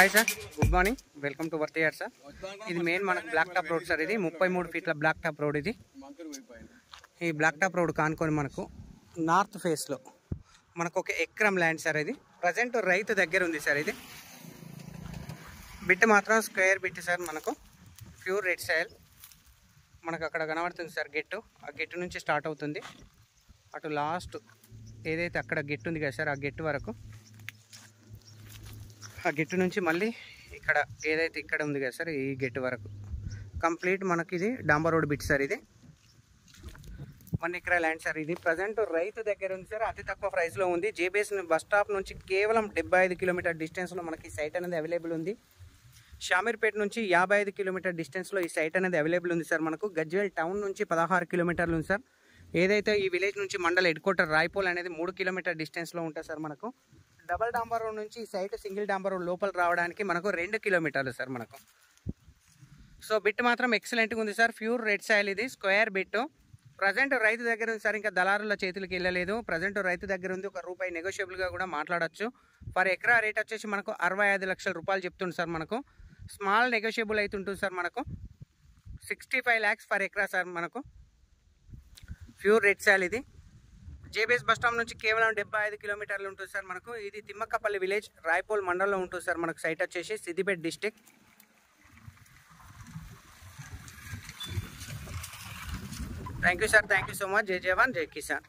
Hi sir, good morning, welcome to worth yard sir. ఇది main మనకు black top road sir. ఇది 33 ఫీట్ల black top road. ఇది ఈ బ్లాక్ టాప్ రోడ్ కానుకొని మనకు నార్త్ ఫేస్లో మనకు ఒక ఎకరం ల్యాండ్ సార్. ఇది ప్రజెంట్ రైతు దగ్గర ఉంది సార్. ఇది బిట్ మాత్రం స్క్వేర్ బిట్ సార్. మనకు ప్యూర్ రెడ్ సాయిల్ మనకు అక్కడ కనబడుతుంది సార్. గెట్టు ఆ గెట్టు నుంచి స్టార్ట్ అవుతుంది. అటు లాస్ట్ ఏదైతే అక్కడ గెట్టు ఉంది కదా సార్, ఆ గెట్టు వరకు, ఆ గెట్టు నుంచి మళ్ళీ ఇక్కడ ఏదైతే ఇక్కడ ఉంది కదా సార్, ఈ గెట్టు వరకు కంప్లీట్ మనకి ఇది డాంబర్ రోడ్ బిట్ సార్. ఇది 1 ఎకరా ల్యాండ్ సార్. ఇది ప్రజెంట్ రైతు దగ్గర ఉంది సార్. అతి తక్కువ ప్రైస్లో ఉంది. జేబీఎస్ బస్ స్టాప్ నుంచి కేవలం 75 కిలోమీటర్ డిస్టెన్స్లో మనకి సైట్ అనేది అవైలబుల్ ఉంది. షామీర్పేట నుంచి 55 కిలోమీటర్ డిస్టెన్స్లో ఈ సైట్ అనేది అవైలబుల్ ఉంది సార్. మనకు గజ్వేల్ టౌన్ నుంచి 16 కిలోమీటర్లు ఉంది సార్. ఏదైతే ఈ విలేజ్ నుంచి మండల హెడ్ క్వార్టర్ రాయపోల్ అనేది 3 కిలోమీటర్ డిస్టెన్స్లో ఉంటుంది సార్. మనకు డబల్ డాంబర్ రోడ్ నుంచి ఈ సైట్ సింగిల్ డాంబర్ రోడ్ లోపల రావడానికి మనకు 2 కిలోమీటర్లు సార్ మనకు. సో బిట్ మాత్రం ఎక్సలెంట్గా ఉంది సార్. Pure red soil. ఇది స్క్వేర్ బిట్. ప్రజెంట్ రైతు దగ్గర ఉంది సార్. ఇంకా దళారుల చేతులకి వెళ్ళలేదు. ప్రజెంట్ రైతు దగ్గర ఉంది. ₹1 నెగోషియబుల్గా కూడా మాట్లాడచ్చు. ఫర్ ఎకరా రేట్ వచ్చేసి మనకు 65 లక్షల రూపాయలు చెప్తుంది సార్. మనకు స్మాల్ నెగోషియబుల్ అవుతుంటుంది సార్. మనకు 65 lakhs ఫర్ ఎకరా సార్. మనకు ప్యూర్ రెడ్ సాయిల్. ఇది జేబీఎస్ బస్ స్టాప్ నుంచి కేవలం 75 కిలోమీటర్లు ఉంటుంది సార్. మనకు ఇది తిమ్మక్కపల్లి విలేజ్, రాయపోల్ మండలంలో ఉంటుంది సార్. మనకు సైట్ వచ్చేసి Siddipet district. Thank you sir, thank you so much. జై జవాన్, జై కిసాన్.